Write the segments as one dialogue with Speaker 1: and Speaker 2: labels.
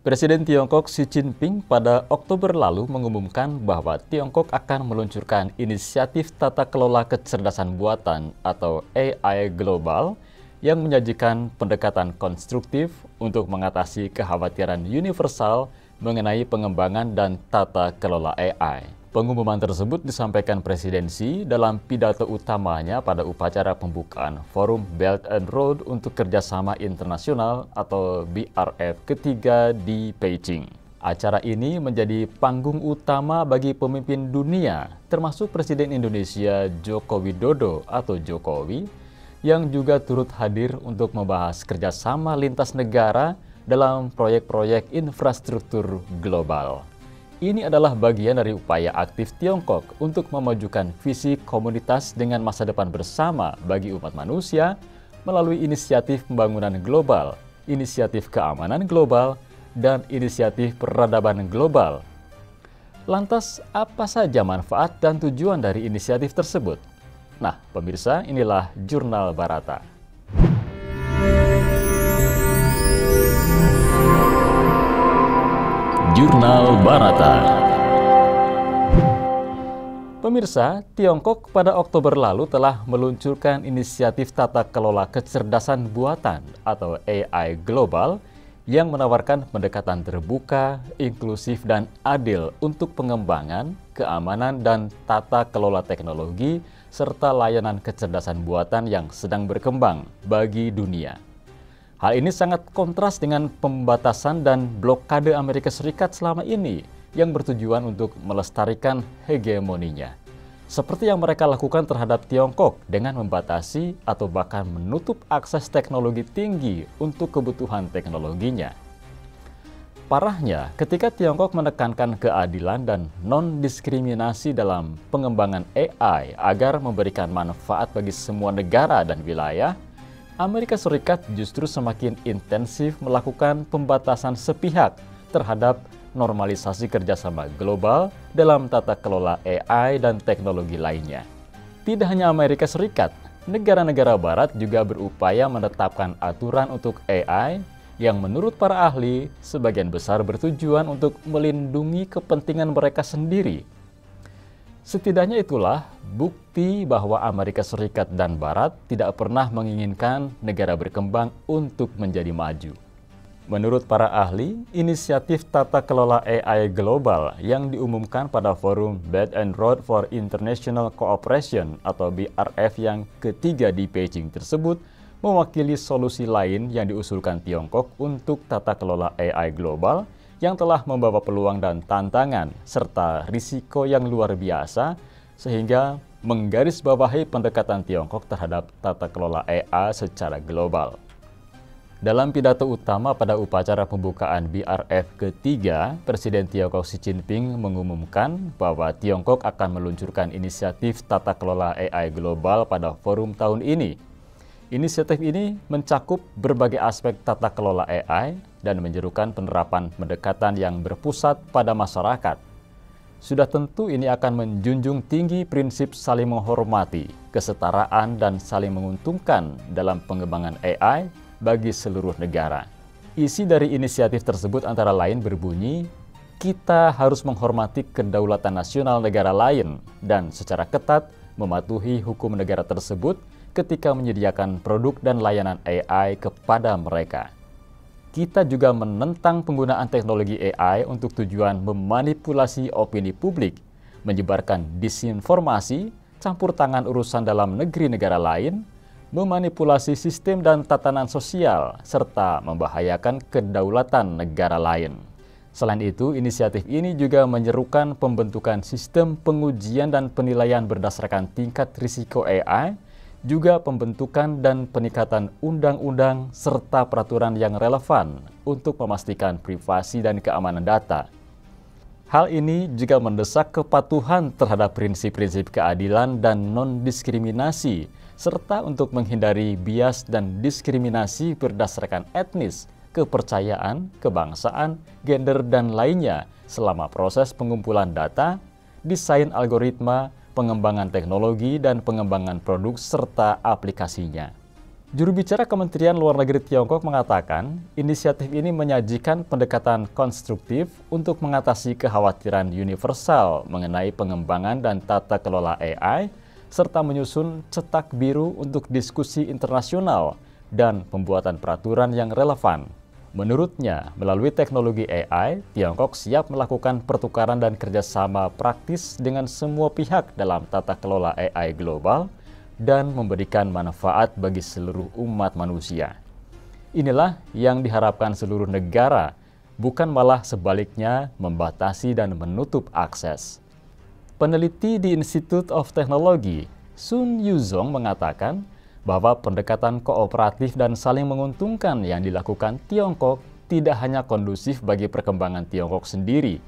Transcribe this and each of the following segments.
Speaker 1: Presiden Tiongkok Xi Jinping pada Oktober lalu mengumumkan bahwa Tiongkok akan meluncurkan inisiatif tata kelola kecerdasan buatan atau AI global yang menyajikan pendekatan konstruktif untuk mengatasi kekhawatiran universal mengenai pengembangan dan tata kelola AI. Pengumuman tersebut disampaikan Presiden Xi dalam pidato utamanya pada upacara pembukaan Forum Belt and Road untuk Kerjasama Internasional atau BRF ketiga di Beijing. Acara ini menjadi panggung utama bagi pemimpin dunia, termasuk Presiden Indonesia Joko Widodo atau Jokowi, yang juga turut hadir untuk membahas kerjasama lintas negara dalam proyek-proyek infrastruktur global. Ini adalah bagian dari upaya aktif Tiongkok untuk memajukan visi komunitas dengan masa depan bersama bagi umat manusia melalui inisiatif pembangunan global, inisiatif keamanan global, dan inisiatif peradaban global. Lantas, apa saja manfaat dan tujuan dari inisiatif tersebut? Nah, pemirsa, inilah Jurnal Barata. Jurnal Barata. Pemirsa, Tiongkok pada Oktober lalu telah meluncurkan inisiatif tata kelola kecerdasan buatan atau AI global yang menawarkan pendekatan terbuka, inklusif, dan adil untuk pengembangan, keamanan, dan tata kelola teknologi serta layanan kecerdasan buatan yang sedang berkembang bagi dunia. Hal ini sangat kontras dengan pembatasan dan blokade Amerika Serikat selama ini yang bertujuan untuk melestarikan hegemoninya. Seperti yang mereka lakukan terhadap Tiongkok dengan membatasi atau bahkan menutup akses teknologi tinggi untuk kebutuhan teknologinya. Parahnya, ketika Tiongkok menekankan keadilan dan non-diskriminasi dalam pengembangan AI agar memberikan manfaat bagi semua negara dan wilayah, Amerika Serikat justru semakin intensif melakukan pembatasan sepihak terhadap normalisasi kerjasama global dalam tata kelola AI dan teknologi lainnya. Tidak hanya Amerika Serikat, negara-negara Barat juga berupaya menetapkan aturan untuk AI yang menurut para ahli sebagian besar bertujuan untuk melindungi kepentingan mereka sendiri. Setidaknya itulah bukti bahwa Amerika Serikat dan Barat tidak pernah menginginkan negara berkembang untuk menjadi maju. Menurut para ahli, inisiatif tata kelola AI global yang diumumkan pada Forum Belt and Road for International Cooperation atau BRF yang ketiga di Beijing tersebut mewakili solusi lain yang diusulkan Tiongkok untuk tata kelola AI global yang telah membawa peluang dan tantangan serta risiko yang luar biasa sehingga menggarisbawahi pendekatan Tiongkok terhadap tata kelola AI secara global. Dalam pidato utama pada upacara pembukaan BRF ketiga, Presiden Tiongkok Xi Jinping mengumumkan bahwa Tiongkok akan meluncurkan inisiatif tata kelola AI global pada forum tahun ini. Inisiatif ini mencakup berbagai aspek tata kelola AI dan menyerukan penerapan pendekatan yang berpusat pada masyarakat. Sudah tentu ini akan menjunjung tinggi prinsip saling menghormati, kesetaraan, dan saling menguntungkan dalam pengembangan AI bagi seluruh negara. Isi dari inisiatif tersebut antara lain berbunyi, kita harus menghormati kedaulatan nasional negara lain dan secara ketat mematuhi hukum negara tersebut ketika menyediakan produk dan layanan AI kepada mereka. Kita juga menentang penggunaan teknologi AI untuk tujuan memanipulasi opini publik, menyebarkan disinformasi, campur tangan urusan dalam negeri negara lain, memanipulasi sistem dan tatanan sosial, serta membahayakan kedaulatan negara lain. Selain itu, inisiatif ini juga menyerukan pembentukan sistem pengujian dan penilaian berdasarkan tingkat risiko AI, juga pembentukan dan peningkatan undang-undang serta peraturan yang relevan untuk memastikan privasi dan keamanan data. Hal ini juga mendesak kepatuhan terhadap prinsip-prinsip keadilan dan non-diskriminasi, serta untuk menghindari bias dan diskriminasi berdasarkan etnis, kepercayaan, kebangsaan, gender, dan lainnya selama proses pengumpulan data, desain algoritma, pengembangan teknologi, dan pengembangan produk serta aplikasinya. Juru bicara Kementerian Luar Negeri Tiongkok mengatakan, inisiatif ini menyajikan pendekatan konstruktif untuk mengatasi kekhawatiran universal mengenai pengembangan dan tata kelola AI, serta menyusun cetak biru untuk diskusi internasional dan pembuatan peraturan yang relevan. Menurutnya, melalui teknologi AI, Tiongkok siap melakukan pertukaran dan kerjasama praktis dengan semua pihak dalam tata kelola AI global, dan memberikan manfaat bagi seluruh umat manusia. Inilah yang diharapkan seluruh negara, bukan malah sebaliknya membatasi dan menutup akses. Peneliti di Institute of Technology, Sun Yuzhong, mengatakan bahwa pendekatan kooperatif dan saling menguntungkan yang dilakukan Tiongkok tidak hanya kondusif bagi perkembangan Tiongkok sendiri,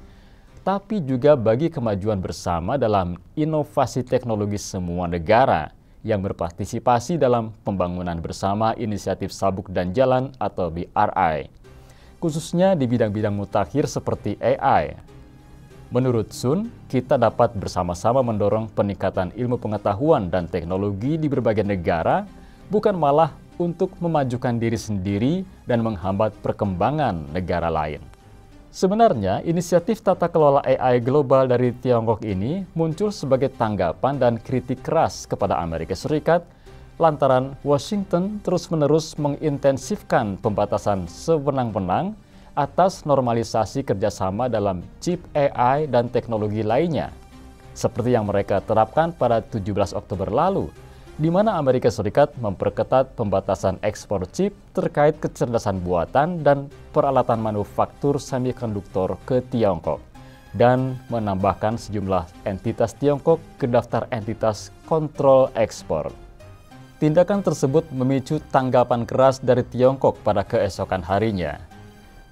Speaker 1: tapi juga bagi kemajuan bersama dalam inovasi teknologi semua negara yang berpartisipasi dalam pembangunan bersama inisiatif Sabuk dan Jalan atau BRI, khususnya di bidang-bidang mutakhir seperti AI. Menurut Sun, kita dapat bersama-sama mendorong peningkatan ilmu pengetahuan dan teknologi di berbagai negara, bukan malah untuk memajukan diri sendiri dan menghambat perkembangan negara lain. Sebenarnya, inisiatif tata kelola AI global dari Tiongkok ini muncul sebagai tanggapan dan kritik keras kepada Amerika Serikat lantaran Washington terus-menerus mengintensifkan pembatasan sewenang-wenang atas normalisasi kerjasama dalam chip AI dan teknologi lainnya, seperti yang mereka terapkan pada 17 Oktober lalu, di mana Amerika Serikat memperketat pembatasan ekspor chip terkait kecerdasan buatan dan peralatan manufaktur semikonduktor ke Tiongkok, dan menambahkan sejumlah entitas Tiongkok ke daftar entitas kontrol ekspor. Tindakan tersebut memicu tanggapan keras dari Tiongkok pada keesokan harinya.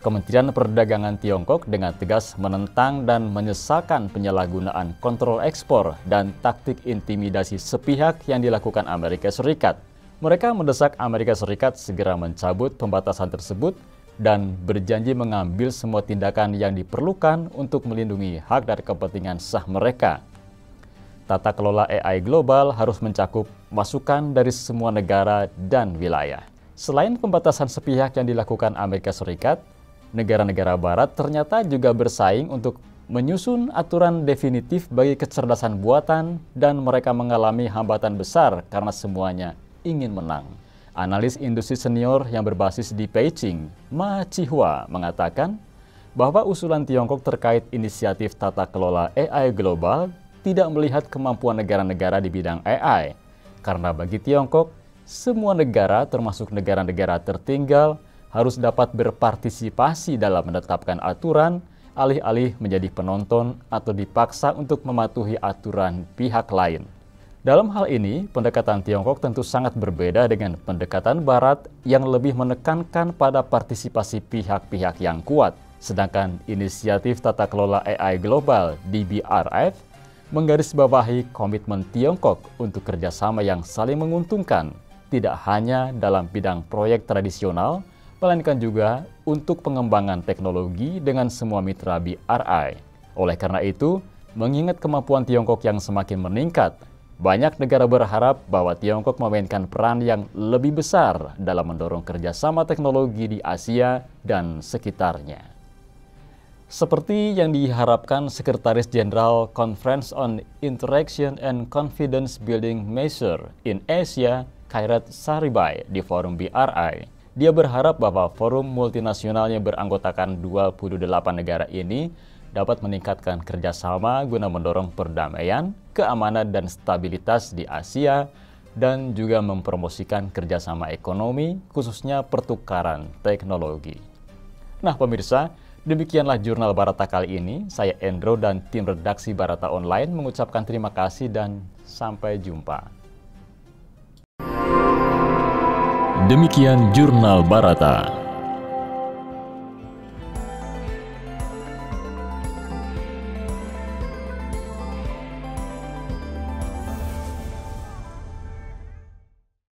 Speaker 1: Kementerian Perdagangan Tiongkok dengan tegas menentang dan menyesalkan penyalahgunaan kontrol ekspor dan taktik intimidasi sepihak yang dilakukan Amerika Serikat. Mereka mendesak Amerika Serikat segera mencabut pembatasan tersebut dan berjanji mengambil semua tindakan yang diperlukan untuk melindungi hak dan kepentingan sah mereka. Tata kelola AI global harus mencakup masukan dari semua negara dan wilayah. Selain pembatasan sepihak yang dilakukan Amerika Serikat, negara-negara barat ternyata juga bersaing untuk menyusun aturan definitif bagi kecerdasan buatan, dan mereka mengalami hambatan besar karena semuanya ingin menang. Analis industri senior yang berbasis di Beijing, Ma Chihua, mengatakan bahwa usulan Tiongkok terkait inisiatif tata kelola AI global tidak melihat kemampuan negara-negara di bidang AI, karena bagi Tiongkok, semua negara termasuk negara-negara tertinggal harus dapat berpartisipasi dalam menetapkan aturan, alih-alih menjadi penonton atau dipaksa untuk mematuhi aturan pihak lain. Dalam hal ini, pendekatan Tiongkok tentu sangat berbeda dengan pendekatan Barat yang lebih menekankan pada partisipasi pihak-pihak yang kuat, sedangkan inisiatif tata kelola AI global (DBRF) menggarisbawahi komitmen Tiongkok untuk kerjasama yang saling menguntungkan, tidak hanya dalam bidang proyek tradisional, melainkan juga untuk pengembangan teknologi dengan semua mitra BRI. Oleh karena itu, mengingat kemampuan Tiongkok yang semakin meningkat, banyak negara berharap bahwa Tiongkok memainkan peran yang lebih besar dalam mendorong kerjasama teknologi di Asia dan sekitarnya. Seperti yang diharapkan Sekretaris Jenderal Conference on Interaction and Confidence Building Measure in Asia, Khairat Saribay, di forum BRI. Dia berharap bahwa forum multinasional yang beranggotakan 28 negara ini dapat meningkatkan kerjasama guna mendorong perdamaian, keamanan, dan stabilitas di Asia, dan juga mempromosikan kerjasama ekonomi, khususnya pertukaran teknologi. Nah pemirsa, demikianlah Jurnal Barata kali ini. Saya Endro dan tim redaksi Barata Online mengucapkan terima kasih dan sampai jumpa.
Speaker 2: Demikian Jurnal Barata.